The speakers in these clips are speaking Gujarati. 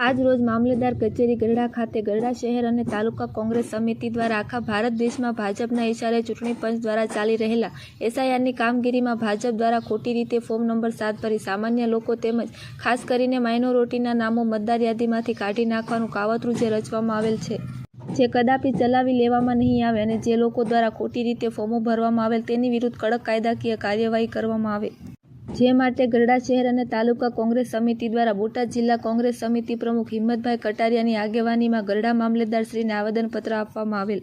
આજ રોજ મામલેદાર કચેરી ગરડા ખાતે ગરડા શહેર અને તાલુકા કોંગ્રેસ સમિતિ દ્વારા આખા ભારત દેશમાં ભાજપના ઇશારે ચૂંટણી પંચ દ્વારા ચાલી રહેલા એસઆઈઆરની કામગીરીમાં ભાજપ દ્વારા ખોટી રીતે ફોર્મ નંબર 7 ભરી સામાન્ય લોકો તેમજ ખાસ કરીને માઇનોરિટીના નામો મતદાર યાદીમાંથી કાઢી નાખવાનું કાવતરું જે રચવામાં આવેલ છે, જે કદાપી ચલાવી લેવામાં નહીં આવે અને જે લોકો દ્વારા ખોટી રીતે ફોર્મો ભરવામાં આવેલ તેની વિરુદ્ધ કડક કાયદાકીય કાર્યવાહી કરવામાં આવે, જે માટે ગરડા શહેર અને તાલુકા કોંગ્રેસ સમિતિ દ્વારા બોટાદ જિલ્લા કોંગ્રેસ સમિતિ પ્રમુખ હિંમતભાઈ કટારિયાની આગેવાનીમાં ગરડા મામલેદારશ્રીને આવેદનપત્ર આપવામાં આવેલ,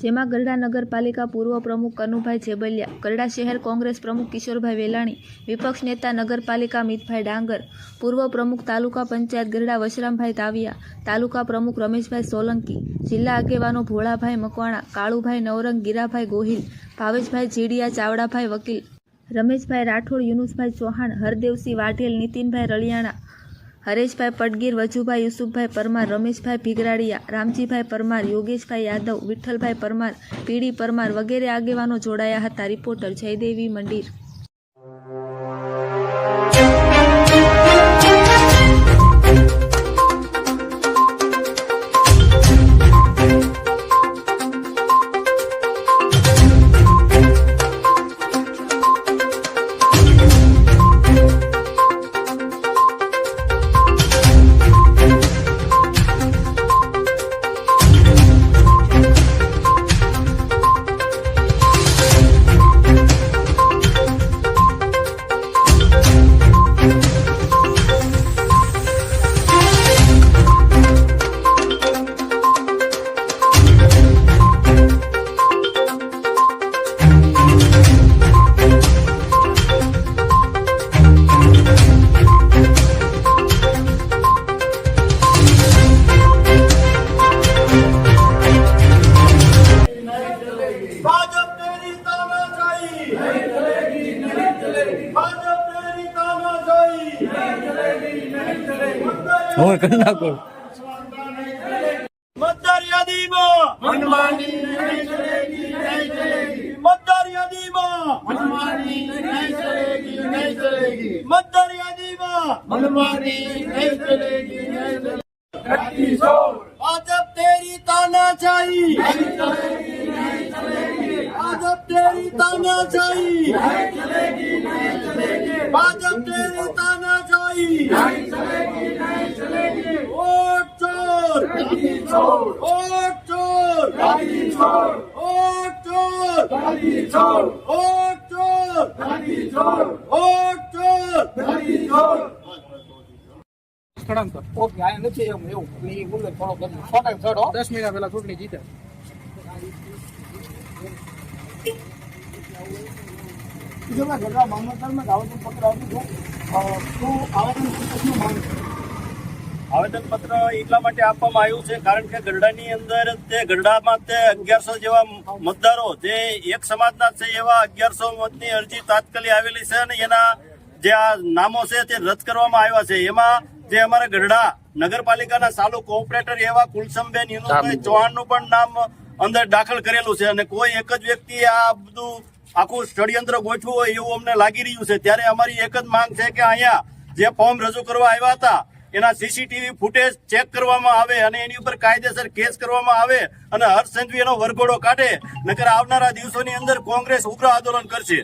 જેમાં ગરડા નગરપાલિકા પૂર્વ પ્રમુખ કનુભાઈ જેબલિયા, ગરડા શહેર કોંગ્રેસ પ્રમુખ કિશોરભાઈ વેલાણી, વિપક્ષ નેતા નગરપાલિકા મિતભાઈ ડાંગર, પૂર્વ પ્રમુખ તાલુકા પંચાયત ગરડા વશરામભાઈ તાવિયા, તાલુકા પ્રમુખ રમેશભાઈ સોલંકી, જિલ્લા આગેવાનો ભોળાભાઈ મકવાણા, કાળુભાઈ નવરંગ, ગીરાભાઈ ગોહિલ, ભાવેશભાઈ જીડિયા, ચાવડાભાઈ વકીલ, રમેશભાઈ રાઠોડ, યુનુસભાઈ ચૌહાણ, હરદેવસિંહ વાઢેલ, નીતિનભાઈ રળિયાણા, હરેશભાઈ પડગીર, વજુભાઈ યુસુફભાઈ પરમાર, રમેશભાઈ ભીગરાડિયા, રામજીભાઈ પરમાર, યોગેશભાઈ યાદવ, વિઠ્ઠલભાઈ પરમાર, પીડી પરમાર વગેરે આગેવાનો જોડાયા હતા. રિપોર્ટર જયદેવી મંડીર. હવે કરી નાખો. મતદાર યાદીમાં મનમાની નહીં ચલેગી, નહીં ચલેગી. મતદાર યાદીમાં મનમાની નહીં ચલેગી, નહીં ચલેગી. મતદાર યાદીમાં મનમાની નહીં ચલેગી, નહીં ચલેગી. ભાજપ તેરી તાનાશાહી નહીં ચલેગી, નહીં ચલેગી. ભાજપ તેરી તાનાશાહી નહીં ચલેગી, નહીં ચલેગી. ભાજપ તેરી તાનાશાહી નહીં ચલેગી, નહીં ચલેગી. વોટ ચોર, વોટ ચોર, વોટ ચોર, વોટ ચોર, વોટ ચોર. સ્થળાંતર ઓકે આ નથી એવું એ બોલે થોડો ફોટા ચડો 10 મહિના પહેલા ચૂંટણી જીતે. બીજું ગરડા મામલતદારમાં આવેદન પત્ર આપ્યું છે તો આવેદન માંગ આવેદનપત્ર એટલા માટે આપવામાં આવ્યું છે કારણ કે ગરડાની અંદર ગરડામાં 1100 જેવા મતદારો જે એક સમાજના છે એવા 1100 મતની અરજી તાત્કાલિક આવેલી છે અને એના જે આ નામો છે તે રદ કરવામાં આવ્યા છે. એમાં જે અમારા ગરડા નગરપાલિકાના ચાલુ કોઓપરેટર એવા કુલસમબેન યુનુસભાઈ ચૌહાણનું પણ નામ અંદર દાખલ કરેલું છે અને કોઈ એક જ વ્યક્તિ આ બધું આખું ષડયંત્ર ગોઠવું હોય એવું અમને લાગી રહ્યું છે. ત્યારે અમારી એક જ માંગ છે કે અહીંયા જે ફોર્મ રજૂ કરવા આવ્યા હતા એના સીસીટીવી ફૂટેજ ચેક કરવામાં આવે અને એની ઉપર કાયદેસર કેસ કરવામાં આવે અને હર્ષ સંઘવી એનો વરઘોડો કાઢે, નકર આવનારા દિવસોની અંદર કોંગ્રેસ ઉગ્ર આંદોલન કરશે.